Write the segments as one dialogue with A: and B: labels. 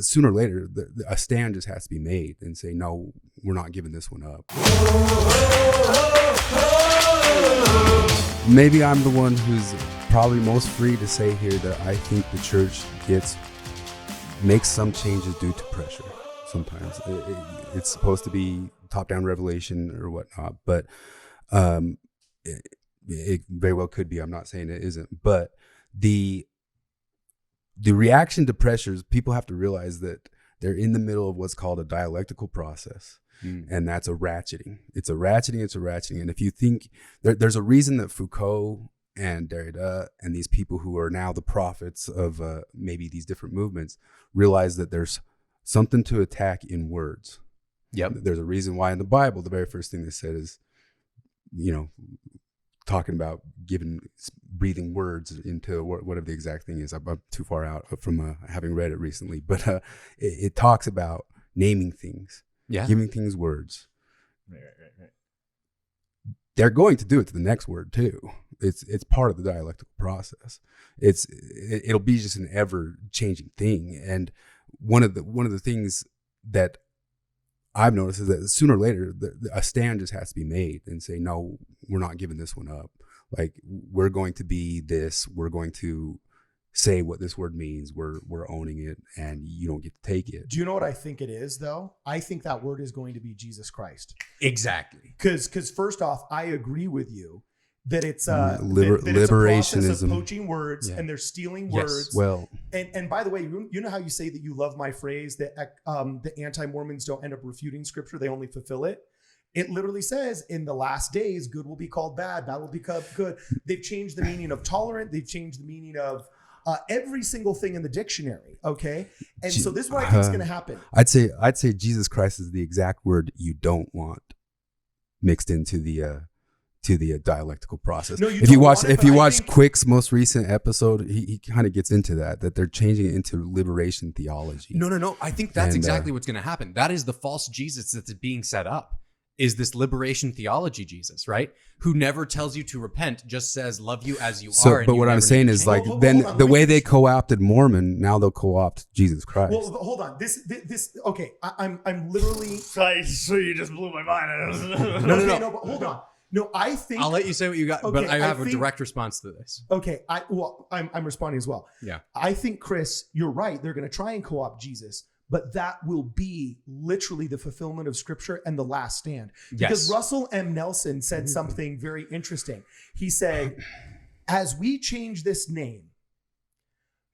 A: Sooner or later, a stand just has to be made and say, no, we're not giving this one up. Maybe I'm the one who's probably most free to say here that I think the church makes some changes due to pressure. Sometimes it's supposed to be top-down revelation or whatnot, but it very well could be. I'm not saying it isn't, but the reaction to pressures, people have to realize that they're in the middle of what's called a dialectical process. And that's a ratcheting. It's a ratcheting. And if you think there's a reason that Foucault and Derrida and these people who are now the prophets of maybe these different movements realize that there's something to attack in words.
B: Yep.
A: There's a reason why in the Bible, the very first thing they said is, talking about breathing words into whatever the exact thing is. I'm too far out from having read it recently, but it talks about naming things, giving things words.
C: Right.
A: They're going to do it to the next word too. It's part of the dialectical process. It'll be just an ever changing thing. And one of the things that I've noticed is that sooner or later, a stand just has to be made and say, no, we're not giving this one up. Like, we're going to be this, we're going to say what this word means. We're owning it, and you don't get to take it.
D: Do you know what I think it is, though? I think that word is going to be Jesus Christ.
B: Exactly.
D: Because first off, I agree with you that it's
A: liberationism,
D: that it's a process of poaching words, and they're stealing words.
A: Well,
D: and by the way, you know how you say that you love my phrase that the anti-Mormons don't end up refuting scripture, they only fulfill it. It literally says in the last days, good will be called bad will become good. They've changed the meaning of tolerant. They've changed the meaning of every single thing in the dictionary. Okay. And so this is what I think is going to happen.
A: I'd say Jesus Christ is the exact word you don't want mixed into the dialectical process.
D: No,
A: if you watch Quick's most recent episode, he kind of gets into that they're changing it into liberation theology.
B: No. I think that's exactly what's going to happen. That is the false Jesus that's being set up. Is this liberation theology Jesus, right? Who never tells you to repent, just says love you as you are.
A: But what I'm saying is the way they co-opted Mormon, now they'll co-opt Jesus Christ.
D: Well, hold on. This. Okay, I'm literally.
C: So you just blew my mind.
D: No. But hold on. No, I think
B: I'll let you say what you got, but I have a direct response to this.
D: Okay, I'm responding as well.
B: Yeah,
D: I think, Chris, you're right. They're going to try and co-opt Jesus, but that will be literally the fulfillment of scripture and the last stand. Because Russell M. Nelson said something very interesting. He said, as we change this name,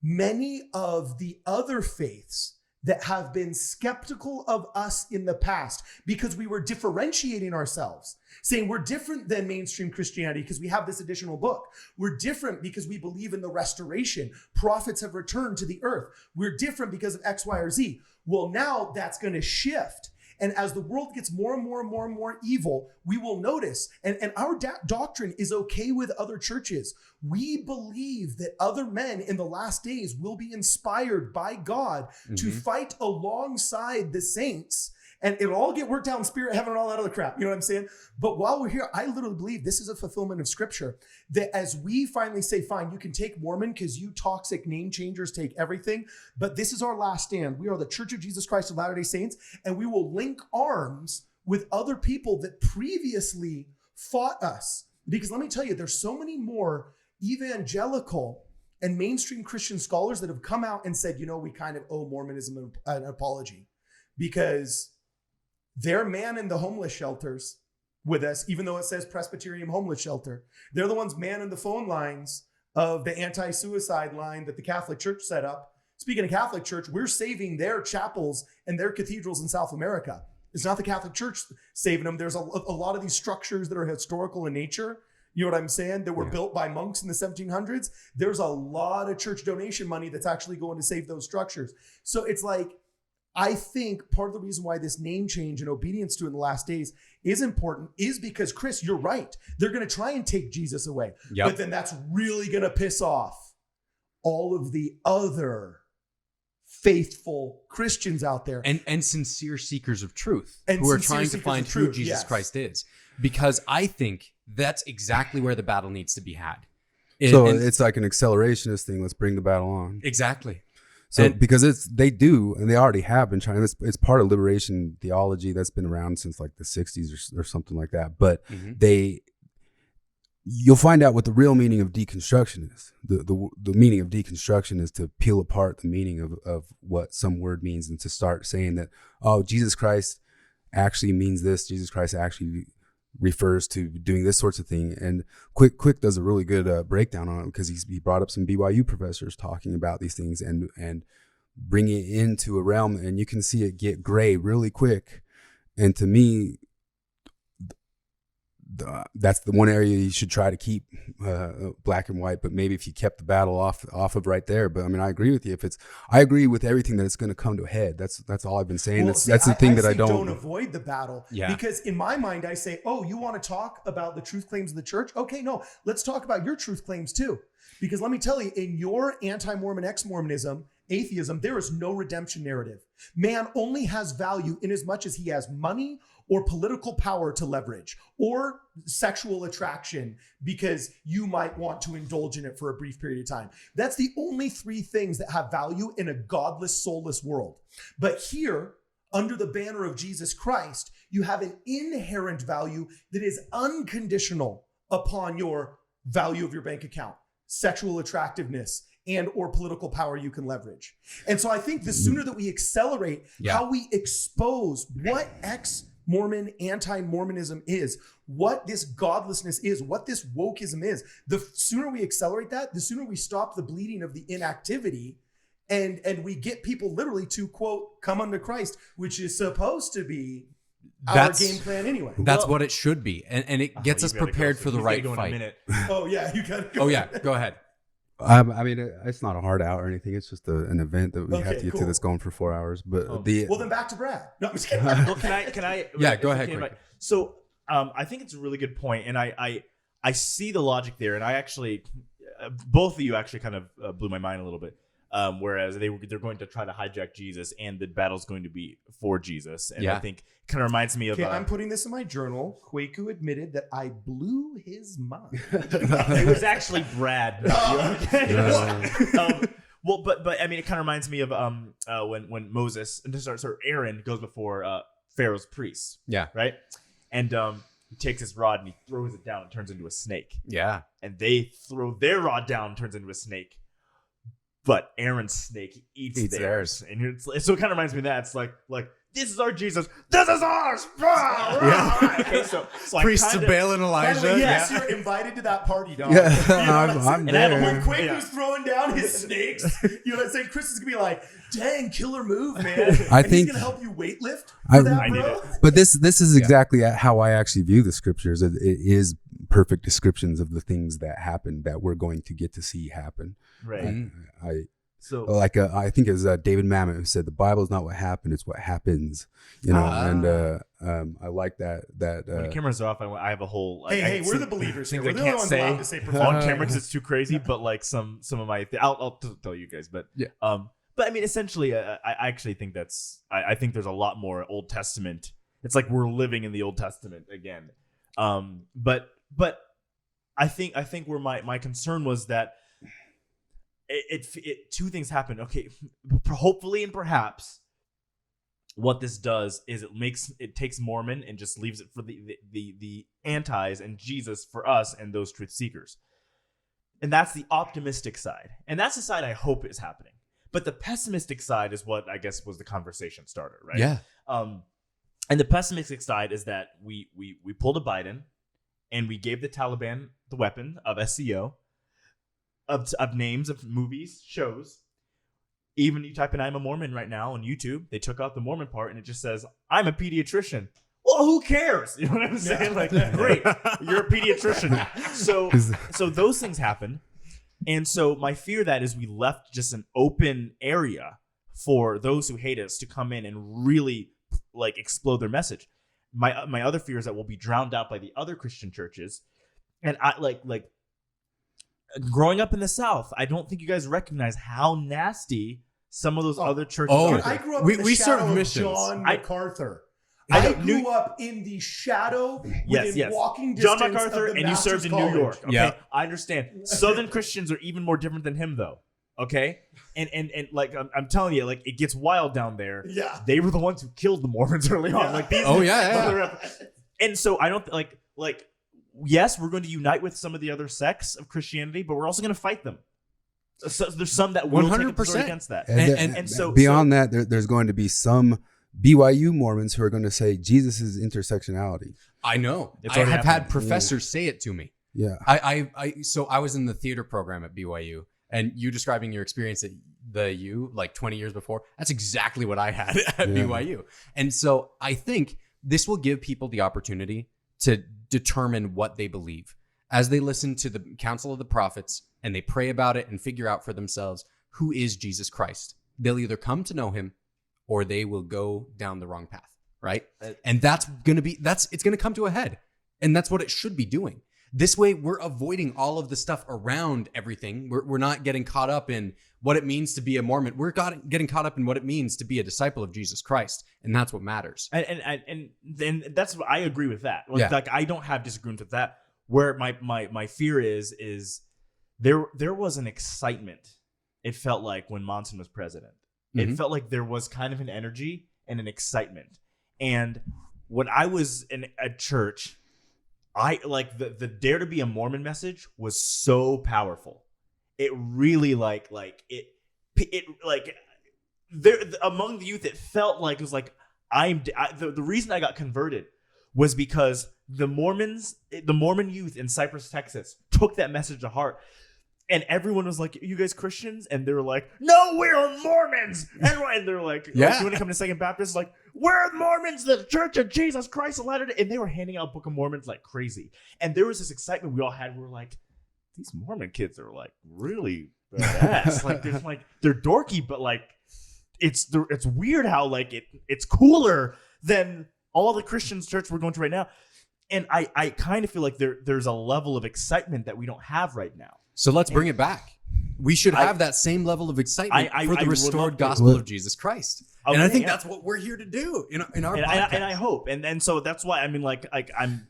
D: many of the other faiths that have been skeptical of us in the past because we were differentiating ourselves, saying we're different than mainstream Christianity because we have this additional book. We're different because we believe in the restoration. Prophets have returned to the earth. We're different because of X, Y, or Z. Well, now that's going to shift. And as the world gets more and more evil, we will notice, and our doctrine is okay with other churches. We believe that other men in the last days will be inspired by God to fight alongside the saints. And it'll all get worked out in spirit, heaven, and all that other crap. You know what I'm saying? But while we're here, I literally believe this is a fulfillment of scripture. That as we finally say, fine, you can take Mormon because you toxic name changers take everything. But this is our last stand. We are the Church of Jesus Christ of Latter-day Saints. And we will link arms with other people that previously fought us. Because let me tell you, there's so many more evangelical and mainstream Christian scholars that have come out and said, we kind of owe Mormonism an apology. Because they're manning the homeless shelters with us, even though it says Presbyterian homeless shelter. They're the ones manning the phone lines of the anti-suicide line that the Catholic Church set up. Speaking of Catholic Church, we're saving their chapels and their cathedrals in South America. It's not the Catholic Church saving them. There's a lot of these structures that are historical in nature. You know what I'm saying? That were built by monks in the 1700s. There's a lot of church donation money that's actually going to save those structures. So it's like, I think part of the reason why this name change and obedience to in the last days is important is because, Chris, you're right. They're going to try and take Jesus away. But then that's really going to piss off all of the other faithful Christians out there.
B: And sincere seekers of truth who are trying to find who Jesus Christ is. Because I think that's exactly where the battle needs to be had.
A: It's like an accelerationist thing. Let's bring the battle on.
B: Exactly.
A: So because they do, and they already have been trying. It's part of liberation theology that's been around since like the 60s or something like that. But you'll find out what the real meaning of deconstruction is. The meaning of deconstruction is to peel apart the meaning of what some word means and to start saying that, oh, Jesus Christ actually means this. Jesus Christ actually refers to doing this sorts of thing. And Quick does a really good breakdown on it because he brought up some BYU professors talking about these things and bringing it into a realm, and you can see it get gray really quick. And to me, that's the one area you should try to keep black and white. But maybe if you kept the battle off of right there. But I mean, I agree with you. I agree with everything that it's going to come to a head. That's all I've been saying.
D: Well,
A: that's the thing that I
D: don't avoid the battle.
B: Yeah.
D: Because in my mind, I say, oh, you want to talk about the truth claims of the church? Okay, no, let's talk about your truth claims too. Because let me tell you, in your anti-Mormon, ex-Mormonism, atheism, there is no redemption narrative. Man only has value in as much as he has money or political power to leverage, or sexual attraction because you might want to indulge in it for a brief period of time. That's the only three things that have value in a godless, soulless world. But here, under the banner of Jesus Christ, you have an inherent value that is unconditional upon your value of your bank account, sexual attractiveness, and or political power you can leverage. And so I think the sooner that we accelerate how we expose what Mormon, anti-Mormonism is, what this godlessness is, what this wokeism is, the sooner we accelerate that, the sooner we stop the bleeding of the inactivity, and we get people literally to, quote, come unto Christ, which is supposed to be our game plan anyway.
B: That's what it should be. And it gets us prepared for the right fight.
D: Oh, yeah, you got to go.
B: Oh, yeah, go ahead.
A: I mean, it's not a hard out or anything. It's just an event that we have to get to that's going for 4 hours. But
D: well, then back to Brad. No, I'm just kidding.
C: Well, can I?
B: Yeah, go ahead.
C: So, I think it's a really good point, and I see the logic there, and I actually, both of you actually kind of blew my mind a little bit. Whereas they're going to try to hijack Jesus, and the battle's going to be for Jesus, and I think it kind of reminds me of.
D: Okay, I'm putting this in my journal. Kwaku admitted that I blew his mind.
C: It was actually Brad. Well, but I mean, it kind of reminds me of when Moses or Aaron goes before Pharaoh's priests.
B: Yeah.
C: Right. And he takes his rod and he throws it down and turns into a snake.
B: Yeah.
C: And they throw their rod down and turns into a snake. But Aaron's snake eats theirs. And so it kind of reminds me of that. It's like this is our Jesus. This is ours. Okay, so
B: priests of Baal and Elijah.
D: Yes, you're invited to that party, dog.
A: Yeah, I'm there.
D: When Kwaku's throwing down his snakes, you know what I'm saying? Chris is gonna be like, "Dang, killer move, man!"
A: I
D: think he's gonna help you weightlift for that, bro.
A: But this is exactly how I actually view the scriptures. It is perfect descriptions of the things that happen that we're going to get to see happen.
C: Right.
A: I think it was David Mamet who said the Bible is not what happened, it's what happens. You know, and I like that.
C: When the cameras are off, I have a whole.
D: Hey, we're the believers here. We're the
C: only
D: ones allowed to say
C: on camera because it's too crazy. But like some of my, I'll tell you guys. But
A: yeah.
C: But I mean, essentially, I actually think I think there's a lot more Old Testament. It's like we're living in the Old Testament again. But I think where my concern was that. It two things happen. Okay, hopefully and perhaps what this does is it takes Mormon and just leaves it for the antis and Jesus for us and those truth seekers. And that's the optimistic side. And that's the side I hope is happening. But the pessimistic side is what I guess was the conversation starter, right?
B: Yeah.
C: And the pessimistic side is that we pulled a Biden and we gave the Taliban the weapon of SEO. Of names of movies, shows. Even you type in "I'm a Mormon" right now on YouTube, they took out the Mormon part and it just says "I'm a pediatrician." Well, who cares? You know what I'm saying? Like, great, you're a pediatrician. So those things happen, and so my fear that is we left just an open area for those who hate us to come in and really like explode their message. My other fear is that we'll be drowned out by the other Christian churches, and I like. Growing up in the South, I don't think you guys recognize how nasty some of those other churches are.
D: I grew up in the shadow of John MacArthur. I grew up in the shadow within walking distance
C: John MacArthur,
D: of the
C: and you served in New York. Okay,
B: yeah.
C: I understand. Southern Christians are even more different than him, though. Okay, and like I'm telling you, like it gets wild down there.
D: Yeah,
C: they were the ones who killed the Mormons early on. Like these. And so I don't like. Yes, we're going to unite with some of the other sects of Christianity, but we're also going to fight them. So there's some that will 100% against that, and so
A: beyond that, there's going to be some BYU Mormons who are going to say Jesus is intersectionality.
B: I know. I have had professors say it to me.
A: Yeah.
B: So I was in the theater program at BYU, and you describing your experience at the U like 20 years before, that's exactly what I had at BYU. And so I think this will give people the opportunity to determine what they believe as they listen to the Council of the Prophets and they pray about it and figure out for themselves who is Jesus Christ. They'll either come to know him or they will go down the wrong path, right? And it's going to come to a head. And that's what it should be doing. This way, we're avoiding all of the stuff around everything. We're not getting caught up in what it means to be a Mormon. We're getting caught up in what it means to be a disciple of Jesus Christ. And that's what matters.
C: And that's what I agree with that. Like I don't have disagreements with that. Where my fear is there was an excitement. It felt like when Monson was president. Mm-hmm. It felt like there was kind of an energy and an excitement. And when I was in a church, I like the Dare to Be a Mormon message was so powerful. It really there among the youth, it felt like it was like the reason I got converted was because the Mormon youth in Cypress, Texas took that message to heart. And everyone was like, "You guys Christians?" And they were like, "No, we're Mormons." And they're like, "You want to come to Second Baptist?" Like, "We're Mormons, the Church of Jesus Christ of Latter-day." And they were handing out Book of Mormons like crazy. And there was this excitement we all had. We were like, "These Mormon kids are like really badass. Like they're dorky, but like it's weird how like it's cooler than all the Christian church we're going to right now." And I kind of feel like there's a level of excitement that we don't have right now.
B: So let's bring it back. We should have that same level of excitement for the restored gospel of Jesus Christ. Okay, and I think that's what we're here to do in our podcast.
C: And I hope. And so that's why, I mean, like I'm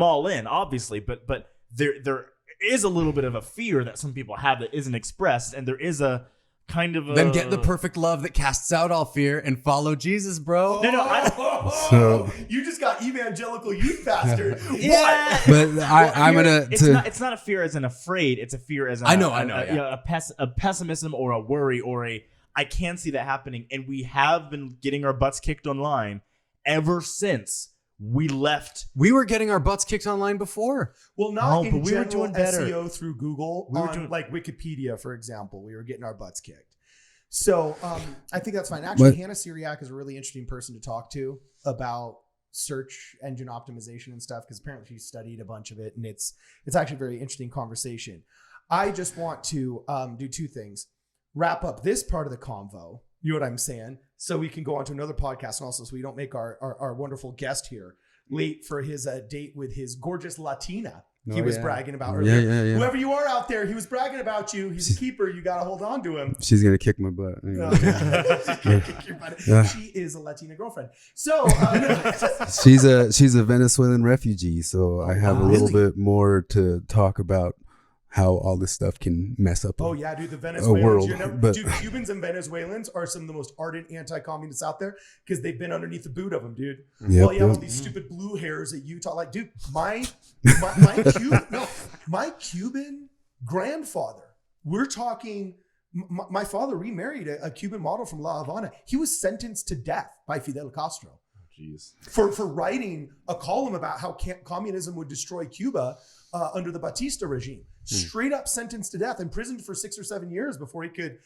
C: all in, obviously, but there is a little bit of a fear that some people have that isn't expressed. And there is a kind of
B: Then get the perfect love that casts out all fear and follow Jesus, bro.
D: No, you just got evangelical youth bastard.
C: Yeah,
A: but I'm gonna.
C: It's not a fear as an afraid. It's a fear as a pessimism or a worry or I can see that happening, and we have been getting our butts kicked online ever since we left.
B: We were getting our butts kicked online before.
D: Well, not in general, we were doing better. SEO through Google. Like Wikipedia, for example, we were getting our butts kicked. So I think that's fine. Actually, Hanna Syriac is a really interesting person to talk to about search engine optimization and stuff, because apparently she studied a bunch of it, and it's actually a very interesting conversation. I just want to do two things. Wrap up this part of the convo, you know what I'm saying? So we can go on to another podcast, and also so we don't make our wonderful guest here late for his date with his gorgeous Latina. He was bragging about earlier. Yeah. Whoever you are out there, he was bragging about you. He's a keeper. You got to hold on to him.
A: She's going to kick my butt.
D: She is a Latina girlfriend. So
A: she's a Venezuelan refugee. So I have a little bit more to talk about how all this stuff can mess up
D: dude, the Venezuelans.
A: World.
D: Dude, Cubans and Venezuelans are some of the most ardent anti-communists out there because they've been underneath the boot of them, dude. With these stupid blue hairs at Utah. Like, dude, my Cuban grandfather, we're talking, my father remarried a Cuban model from La Habana. He was sentenced to death by Fidel Castro.
C: Jeez.
D: For writing a column about how communism would destroy Cuba under the Batista regime. Straight up sentenced to death, imprisoned for 6 or 7 years before he could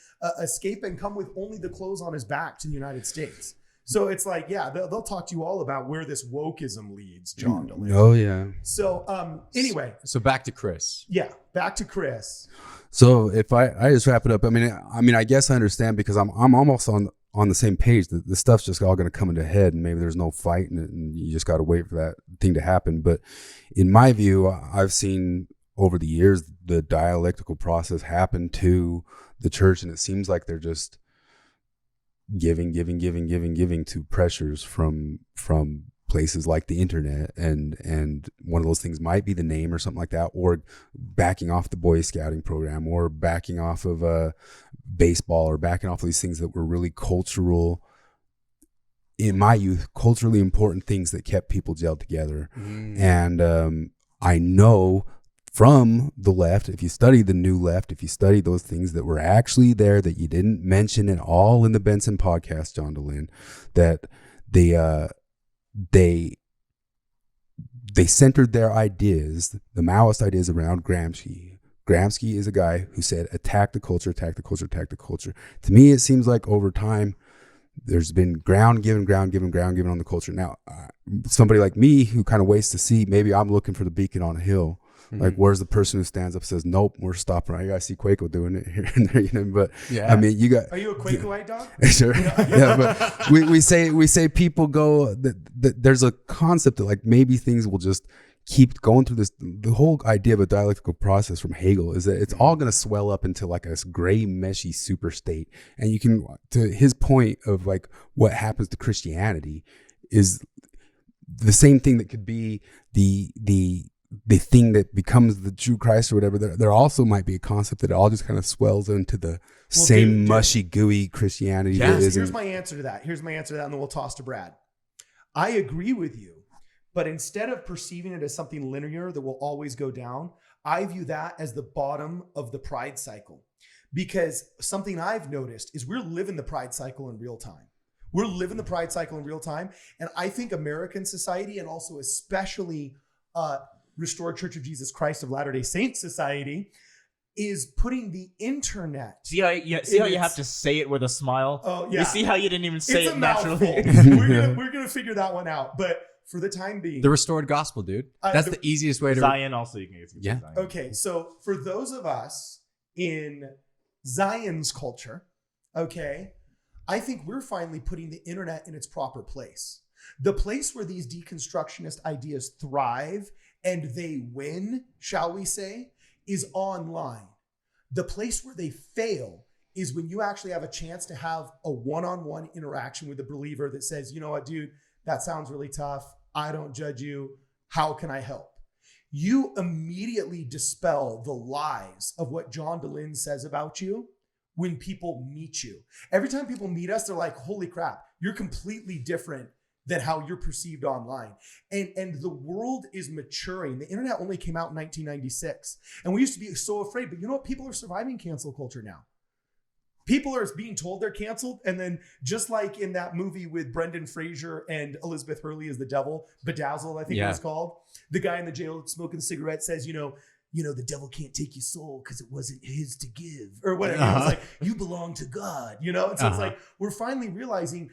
D: escape and come with only the clothes on his back to the United States. So it's like, they'll talk to you all about where this wokeism leads, John DeLay.
A: Oh, yeah.
D: So anyway.
B: So back to Chris.
D: Yeah, back to Chris.
A: So if I just wrap it up, I mean, I guess I understand because I'm almost on the same page. The stuff's just all going to come into head, and maybe there's no fight, and you just got to wait for that thing to happen. But in my view, I've seen over the years the dialectical process happen to the church, and it seems like they're just giving to pressures from places like the internet, and one of those things might be the name or something like that, or backing off the Boy Scouting program, or backing off of baseball, or backing off of these things that were really cultural, in my youth, culturally important things that kept people gelled together. And I know from the left, if you study the new left, if you study those things that were actually there that you didn't mention at all in the Benson podcast, John DeLynn, that they centered their ideas, the Maoist ideas, around Gramsci. Gramsci is a guy who said, attack the culture, attack the culture, attack the culture. To me, it seems like over time, there's been ground given on the culture. Now, somebody like me who kind of waits to see, maybe I'm looking for the beacon on a hill. Like, where's the person who stands up and says, nope, we're stopping right? You guys see Kwaku doing it here and there, you know. But I mean, you got.
D: Are you a Kwakuite dog?
A: Sure. Yeah, but we say people go. That there's a concept that, like, maybe things will just keep going through this. The whole idea of a dialectical process from Hegel is that it's all going to swell up into like a gray, meshy super state. And you can, to his point of like what happens to Christianity, is the same thing that could be the thing that becomes the true Christ or whatever. There also might be a concept that it all just kind of swells into the same mushy, gooey Christianity.
D: Yes, here's my answer to that. And then we'll toss to Brad. I agree with you, but instead of perceiving it as something linear that will always go down, I view that as the bottom of the pride cycle. Because something I've noticed is we're living the pride cycle in real time. And I think American society, and also especially Restored Church of Jesus Christ of Latter-day Saints Society, is putting the internet.
C: See how you have to say it with a smile?
D: Oh, yeah.
C: You see how you didn't even say it naturally?
D: We're gonna figure that one out. But for the time being,
B: the restored gospel, dude. That's the easiest way to
C: Zion. Also, you can get
B: yeah.
C: Zion.
D: Okay, so for those of us in Zion's culture, okay, I think we're finally putting the internet in its proper place. The place where these deconstructionist ideas thrive and they win, shall we say, is online. The place where they fail is when you actually have a chance to have a one-on-one interaction with a believer that says, you know what, dude, that sounds really tough. I don't judge you. How can I help? You immediately dispel the lies of what John DeLynn says about you when people meet you. Every time people meet us, they're like, holy crap, you're completely different than how you're perceived online. And the world is maturing. The internet only came out in 1996. And we used to be so afraid, but you know what? People are surviving cancel culture now. People are being told they're canceled. And then just like in that movie with Brendan Fraser and Elizabeth Hurley as the devil, Bedazzled, I think it was called. The guy in the jail smoking a cigarette says, you know, the devil can't take your soul because it wasn't his to give, or whatever. It's like, you belong to God, you know? And so it's like, we're finally realizing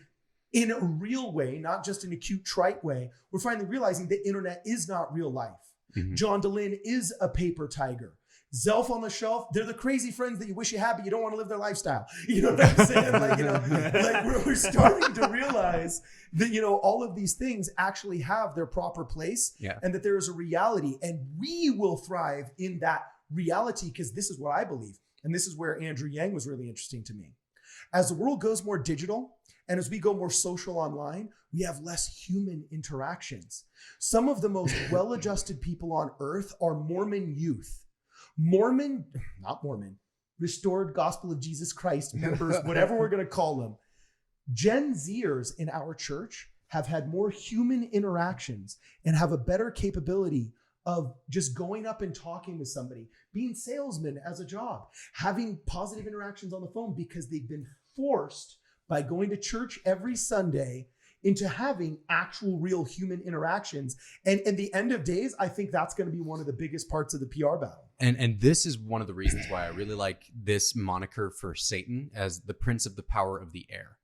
D: in a real way, not just in a cute, trite way, we're finally realizing the internet is not real life. John DeLynn is a paper tiger. Zelf on the shelf, they're the crazy friends that you wish you had, but you don't want to live their lifestyle. You know what I'm saying? Like we're starting to realize that, all of these things actually have their proper place, and that there is a reality, and we will thrive in that reality, because this is what I believe. And this is where Andrew Yang was really interesting to me. As the world goes more digital, and as we go more social online, we have less human interactions. Some of the most well-adjusted people on earth are Mormon youth. Restored Gospel of Jesus Christ members, whatever we're going to call them. Gen Zers in our church have had more human interactions and have a better capability of just going up and talking with somebody, being salesmen as a job, having positive interactions on the phone, because they've been forced by going to church every Sunday into having actual real human interactions. And at the end of days, I think that's going to be one of the biggest parts of the PR battle.
B: And this is one of the reasons why I really like this moniker for Satan as the prince of the power of the air.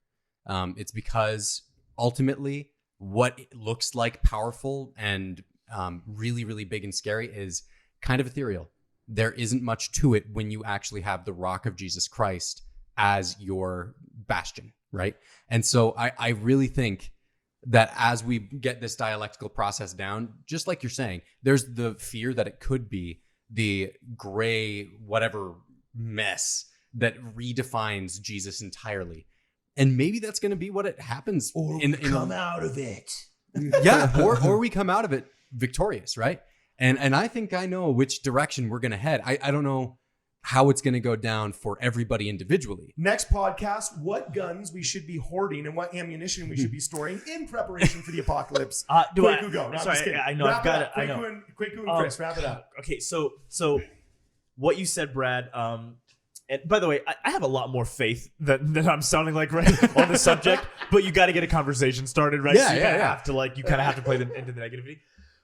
B: It's because ultimately what looks like powerful and really, really big and scary is kind of ethereal. There isn't much to it when you actually have the rock of Jesus Christ as your bastion, right? And so I really think that as we get this dialectical process down, just like you're saying, there's the fear that it could be the gray whatever mess that redefines Jesus entirely. And maybe that's going to be what it happens.
D: Or come out of it.
B: Yeah, or we come out of it victorious, right? And I think I know which direction we're going to head. I don't know how it's going to go down for everybody individually.
D: Next podcast, what guns we should be hoarding and what ammunition we should be storing in preparation for the apocalypse. Kwaku, go. No,
C: sorry, I know. I've got it. I know.
D: Kwaku and Chris, wrap it up.
C: Okay, so what you said, Brad. And by the way, I have a lot more faith than I'm sounding like right on the subject. But you got to get a conversation started, right?
B: Yeah,
C: so you
B: yeah.
C: have to you kind of have to play into the negativity.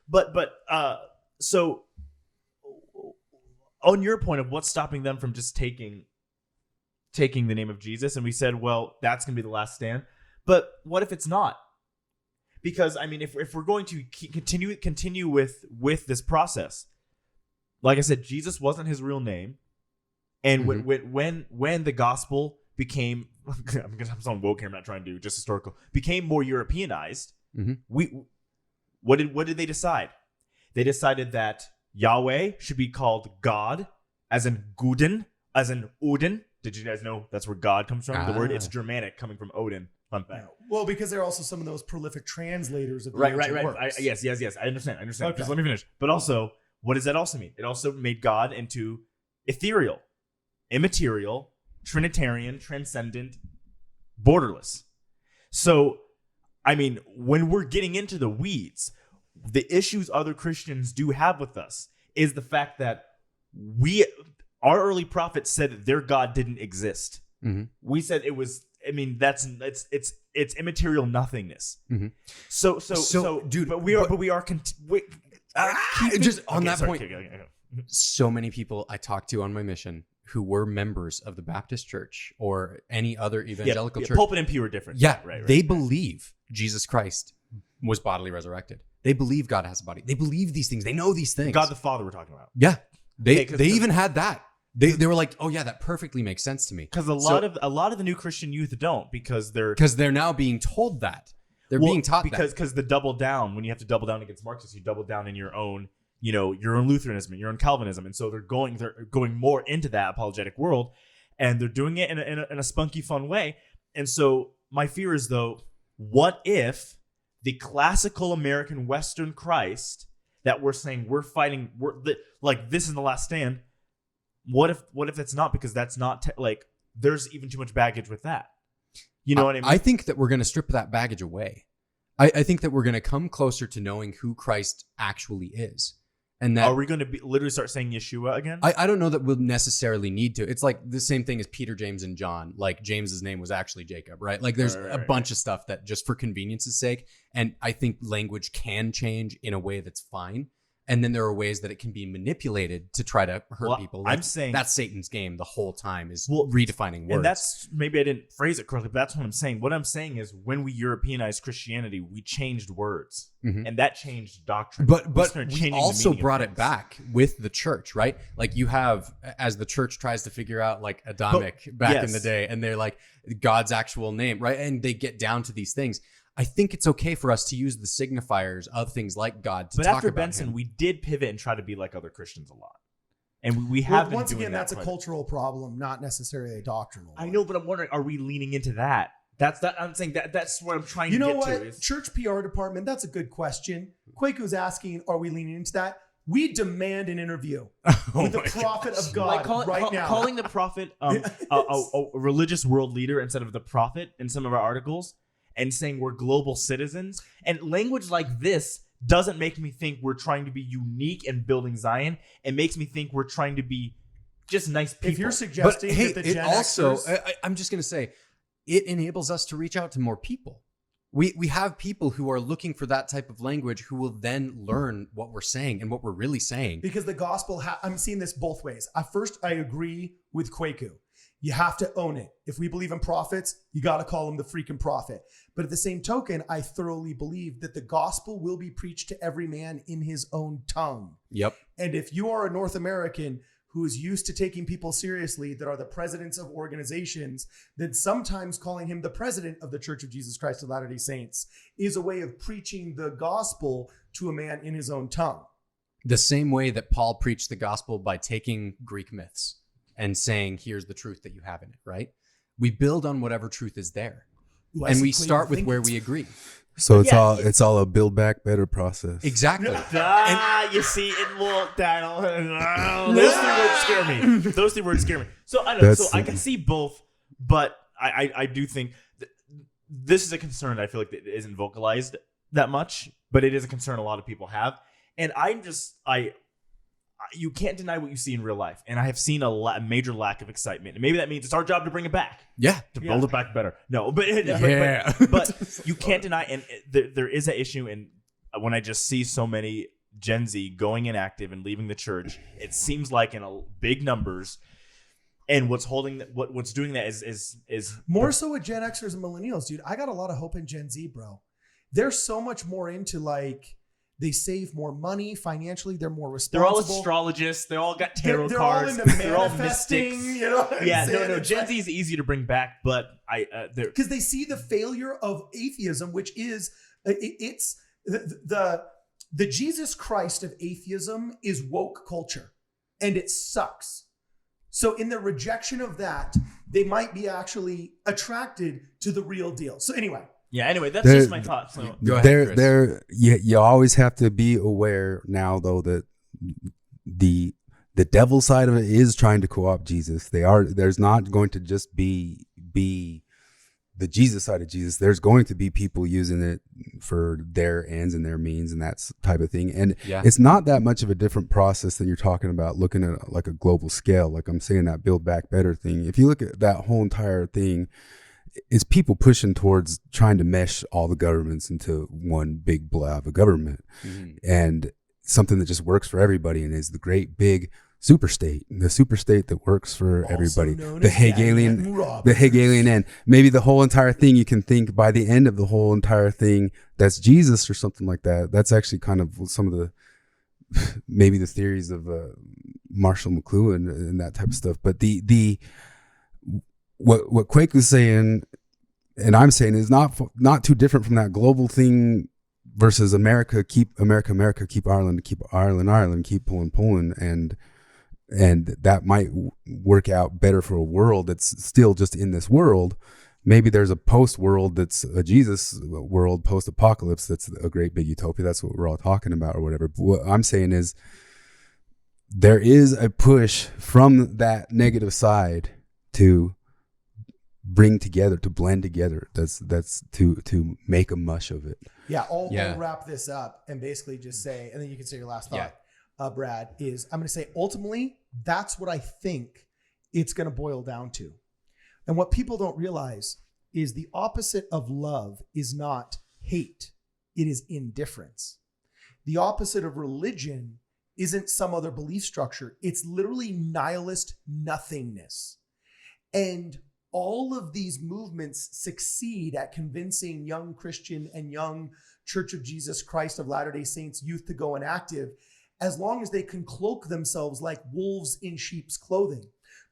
C: But so on your point of what's stopping them from just taking the name of Jesus, and we said, well, that's going to be the last stand. But what if it's not? Because I mean, if we're going to continue with this process, like I said, Jesus wasn't his real name, and when the gospel became, I'm sounding woke here, I'm not trying to do just historical, became more Europeanized, what did they decide? They decided that Yahweh should be called God, as in Guden, as in Odin. Did you guys know that's where God comes from? The word, it's Germanic, coming from Odin. Fun fact.
D: Yeah. Well, because they're also some of those prolific translators of the
C: right.
D: works.
C: Yes. I understand.
D: Okay.
C: Just let me finish. But also, what does that also mean? It also made God into ethereal, immaterial, Trinitarian, transcendent, borderless. So, I mean, when we're getting into the weeds, the issues other Christians do have with us is the fact that our early prophets said that their God didn't exist. We said it was. I mean, it's immaterial nothingness. So, dude, but we are
B: just on that point.
C: Okay.
B: So many people I talked to on my mission who were members of the Baptist church or any other evangelical church.
C: Pulpit and pew are different.
B: Yeah, right. They believe Jesus Christ was bodily resurrected. They believe God has a body. They believe these things. They know these things.
C: God the Father we're talking about.
B: Yeah. They even had that. They were like, oh yeah, that perfectly makes sense to me.
C: Because a lot of the new Christian youth don't, because
B: they're now being told that. They're being taught
C: because the double down, when you have to double down against Marxists, you double down in your own Lutheranism, your own Calvinism, and so they're going more into that apologetic world, and they're doing it in a spunky, fun way. And so my fear is, though, what if the classical American Western Christ that we're saying we're fighting, this is the last stand. What if it's not, because that's not there's even too much baggage with that. You know what I mean?
B: I think that we're going to strip that baggage away. I think that we're going to come closer to knowing who Christ actually is. And that,
C: are we going to literally start saying Yeshua again?
B: I don't know that we'll necessarily need to. It's like the same thing as Peter, James, and John. Like James's name was actually Jacob, right? Like there's a bunch of stuff that just for convenience's sake. And I think language can change in a way that's fine. And then there are ways that it can be manipulated to try to hurt people. Like,
C: I'm saying
B: that's Satan's game the whole time, is redefining words.
C: And that's, maybe I didn't phrase it correctly, but that's what I'm saying. What I'm saying is, when we Europeanized Christianity, we changed words, and that changed doctrine.
B: But we also brought it back with the church, right? Like you have, as the church tries to figure out like Adamic back in the day, and they're like God's actual name, right? And they get down to these things. I think it's okay for us to use the signifiers of things like God to talk about him. But after
C: Benson, we did pivot and try to be like other Christians a lot. And we have been
D: once
C: doing
D: again, that's a cultural problem, not necessarily a doctrinal one.
C: I know, but I'm wondering, are we leaning into that? I'm saying that's what I'm trying to get to.
D: You know what? Church PR department, that's a good question. Kwaku's asking, are we leaning into that? We demand an interview with the prophet of God right now.
C: Calling the prophet a religious world leader instead of the prophet in some of our articles, and saying we're global citizens. And language like this doesn't make me think we're trying to be unique and building Zion. It makes me think we're trying to be just nice people.
D: If you're suggesting that the Gen Xers...
B: I'm just going to say, it enables us to reach out to more people. We have people who are looking for that type of language who will then learn what we're saying and what we're really saying.
D: Because the gospel, I'm seeing this both ways. At first, I agree with Kwaku. You have to own it. If we believe in prophets, you got to call him the freaking prophet. But at the same token, I thoroughly believe that the gospel will be preached to every man in his own tongue.
B: Yep.
D: And if you are a North American who is used to taking people seriously that are the presidents of organizations, then sometimes calling him the president of the Church of Jesus Christ of Latter-day Saints is a way of preaching the gospel to a man in his own tongue.
B: The same way that Paul preached the gospel by taking Greek myths and saying, here's the truth that you have in it, right? We build on whatever truth is there. And we start with where we agree.
A: So
C: Yeah,
A: it's all a build back better process.
B: Exactly.
C: You see, it will. Those three words scare me. Those three words scare me. So I don't know. So I can see both, but I do think this is a concern that I feel like that isn't vocalized that much, but it is a concern a lot of people have. And you can't deny what you see in real life. And I have seen a major lack of excitement. And maybe that means it's our job to bring it back.
B: Yeah.
C: To build it back better. No, but you can't deny, and there is an issue. And when I just see so many Gen Z going inactive and leaving the church, it seems like in big numbers. And what's doing that is
D: more so with Gen Xers and millennials, dude. I got a lot of hope in Gen Z, bro. They're so much more into like, they save more money financially. They're more responsible.
C: They're all astrologists. They all got tarot
D: they're
C: cards.
D: All into
C: they're all
D: manifesting,
C: mystics.
D: You know what I'm saying?
C: No. Gen Z is easy to bring back, but
D: because they see the failure of atheism, which is it's the Jesus Christ of atheism is woke culture, and it sucks. So in the rejection of that, they might be actually attracted to the real deal. So anyway.
C: Yeah, anyway, that's just my thoughts. So.
B: Go ahead,
A: you always have to be aware now, though, that the devil side of it is trying to co-opt Jesus. There's not going to just be the Jesus side of Jesus. There's going to be people using it for their ends and their means and that type of thing. And it's not that much of a different process than you're talking about looking at like a global scale. Like I'm saying, that Build Back Better thing. If you look at that whole entire thing, it's people pushing towards trying to mesh all the governments into one big blob of government, and something that just works for everybody and is the great big super state, the super state that works for everybody, the Hegelian end. Maybe the whole entire thing, you can think by the end of the whole entire thing, that's Jesus or something like that. That's actually kind of some of the, maybe the theories of Marshall McLuhan and that type of stuff. But what Kwaku's saying, and I'm saying, is not too different from that global thing versus America, keep America, keep Ireland, Ireland, keep Poland, and that might work out better for a world that's still just in this world. Maybe there's a post world that's a Jesus world, post apocalypse, that's a great big utopia. That's what we're all talking about or whatever. But what I'm saying is there is a push from that negative side to bring together, to blend together. That's to make a mush of it.
D: Yeah, I'll wrap this up and basically just say, and then you can say your last thought, Brad, is I'm going to say ultimately that's what I think it's going to boil down to. And what people don't realize is the opposite of love is not hate. It is indifference. The opposite of religion isn't some other belief structure. It's literally nihilist nothingness. And all of these movements succeed at convincing young Christian and young Church of Jesus Christ of Latter-day Saints youth to go inactive, as long as they can cloak themselves like wolves in sheep's clothing.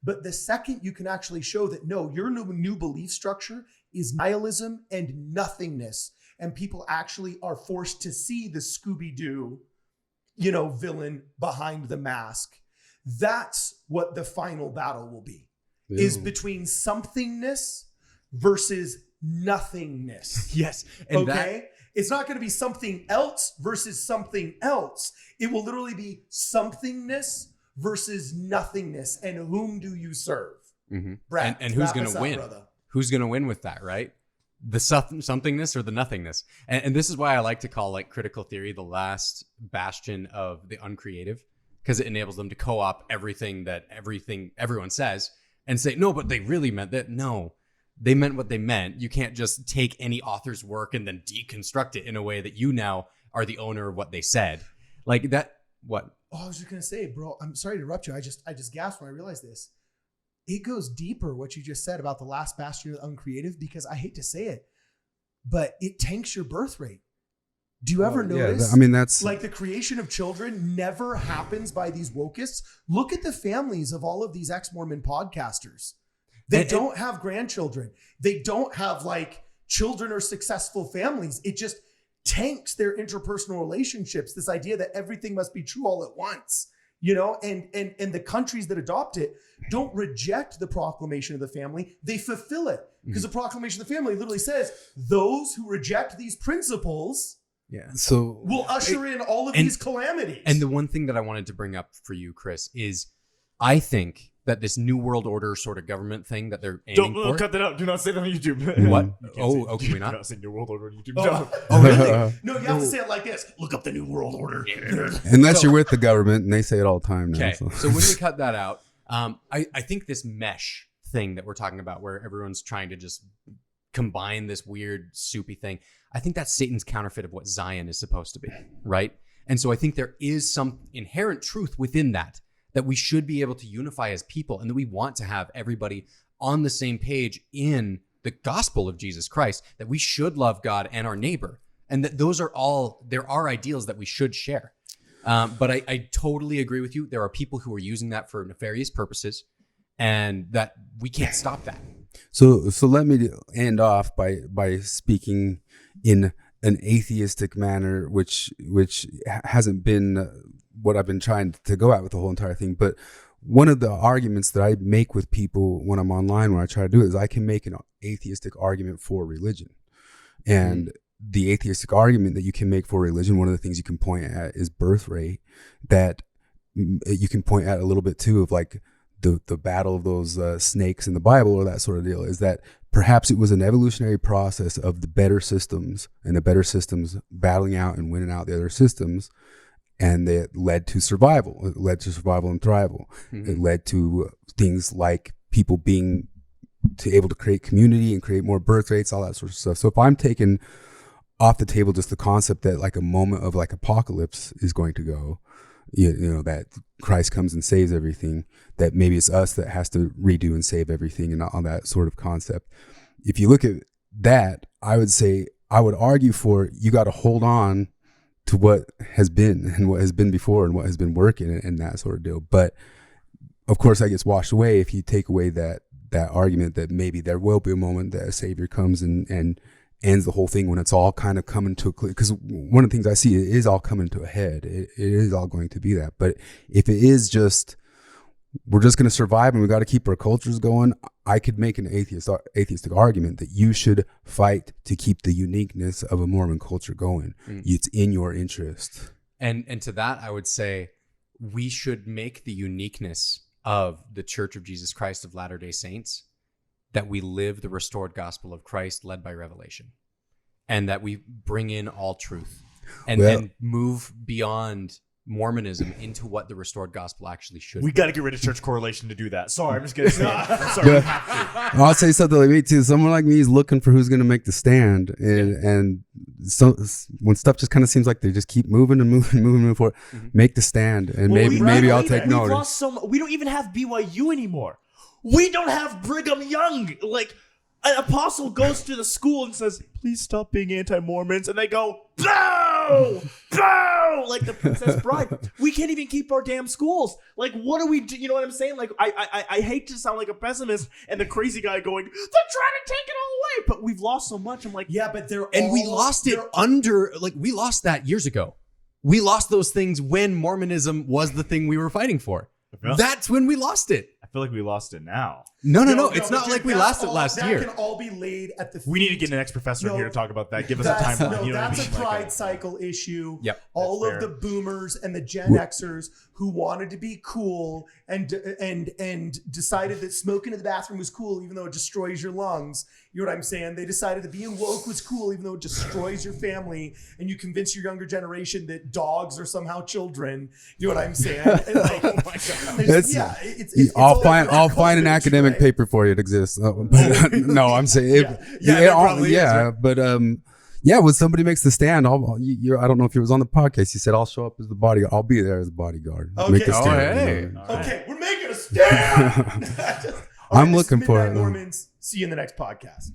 D: But the second you can actually show that, no, your new belief structure is nihilism and nothingness, and people actually are forced to see the Scooby-Doo, villain behind the mask, that's what the final battle will be. Is between somethingness versus nothingness.
B: Yes.
D: And it's not going to be something else versus something else. It will literally be somethingness versus nothingness. And whom do you serve?
B: Mm-hmm.
D: Brad,
B: and who's going to win?
D: Brother.
B: Who's going to win with that, right? The somethingness or the nothingness? And this is why I like to call critical theory the last bastion of the uncreative, because it enables them to co-opt everything everyone says and say, no, but they really meant that. No, they meant what they meant. You can't just take any author's work and then deconstruct it in a way that you now are the owner of what they said. Like that, what?
D: Oh, I was just going to say, bro, I'm sorry to interrupt you. I just gasped when I realized this. It goes deeper, what you just said about the last bastion of the uncreative, because I hate to say it, but it tanks your birth rate. Do you ever notice?
A: Yeah, that's
D: like the creation of children never happens by these wokists. Look at the families of all of these ex-Mormon podcasters. They don't have grandchildren. They don't have children or successful families. It just tanks their interpersonal relationships. This idea that everything must be true all at once. you know, and the countries that adopt it don't reject the proclamation of the family, they fulfill it. Because the proclamation of the family literally says those who reject these principles will usher in all of these calamities.
B: And the one thing that I wanted to bring up for you, Chris, is I think that this New World Order sort of government thing that they're aiming for.
C: Don't cut that out. Do not say that on YouTube.
B: What? Can we not?
C: Do not say New World Order on YouTube.
D: Oh, really? No, you have to say it like this. Look up the New World Order.
A: Unless you're with the government, and they say it all the time now.
B: Okay,
A: So
B: so when we cut that out, I think this mesh thing that we're talking about, where everyone's trying to just combine this weird soupy thing, I think that's Satan's counterfeit of what Zion is supposed to be, right? And so I think there is some inherent truth within that we should be able to unify as people, and that we want to have everybody on the same page in the gospel of Jesus Christ, that we should love God and our neighbor, and that there are ideals that we should share. But I totally agree with you. There are people who are using that for nefarious purposes, and that we can't stop that.
A: So let me end off by speaking in an atheistic manner, which hasn't been what I've been trying to go at with the whole entire thing. But one of the arguments that I make with people when I'm online, when I try to do it, is I can make an atheistic argument for religion. And the atheistic argument that you can make for religion, one of the things you can point at is birth rate, that you can point at a little bit too of like the battle of those snakes in the Bible, or that sort of deal, is that perhaps it was an evolutionary process of the better systems, and the better systems battling out and winning out the other systems. And it led to survival. It led to survival and thrival. Mm-hmm. It led to things like people being able to create community and create more birth rates, all that sort of stuff. So if I'm taking off the table just the concept that like a moment of like apocalypse is going to go, you know, that Christ comes and saves everything, that maybe it's us that has to redo and save everything, and all that sort of concept. If you look at that, I would argue for, you got to hold on to what has been and what has been before and what has been working and that sort of deal. But of course that gets washed away if you take away that argument that maybe there will be a moment that a savior comes and ends the whole thing, when it's all kind of coming to a clear. Because one of the things I see, it is all coming to a head. It is all going to be that. But if it is just, we're just going to survive and we got to keep our cultures going, I could make an atheistic argument that you should fight to keep the uniqueness of a Mormon culture going. It's in your interest.
B: And to that, I would say we should make the uniqueness of the Church of Jesus Christ of Latter-day Saints that we live the restored gospel of Christ led by revelation, and that we bring in all truth and move beyond Mormonism into what the restored gospel actually should be.
C: We got to get rid of church correlation to do that. Sorry, I'm just going to say it. I'm sorry.
A: I'll say something like me too. Someone like me is looking for who's going to make the stand. And so when stuff just kind of seems like they just keep moving and moving forward, make the stand. And maybe I'll take notice.
C: We don't even have BYU anymore. We don't have Brigham Young. Like, an apostle goes to the school and says, please stop being anti-Mormons. And they go, boo! Boo! Like the Princess Bride. We can't even keep our damn schools. Like, what do we do? You know what I'm saying? Like, I hate to sound like a pessimist and the crazy guy going, they're trying to take it all away. But we've lost so much. I'm like,
D: yeah, but
B: we lost it we lost that years ago. We lost those things when Mormonism was the thing we were fighting for. That's when we lost it.
C: I feel like we lost it now.
B: No. It's not like we lost it last year.
D: That can all be laid at the feet.
C: We need to get an ex-professor in here to talk about that. Give us a timeline.
D: No, that's a pride cycle issue.
B: Yep.
D: All of the boomers and the Gen Xers who wanted to be cool and decided that smoking in the bathroom was cool, even though it destroys your lungs. You know what I'm saying? They decided that being woke was cool, even though it destroys your family, and you convince your younger generation that dogs are somemew children. You know what I'm saying? And like, oh my God.
A: I'll find an academic paper for you. It exists. No, I'm saying when somebody makes the stand, I don't know if it was on the podcast. You said I'll show up as the bodyguard. I'll be there as the bodyguard.
D: Okay.
A: Make a stand.
D: Okay, we're making a stand.
A: I'm looking for it.
D: Mormons. See you in the next podcast.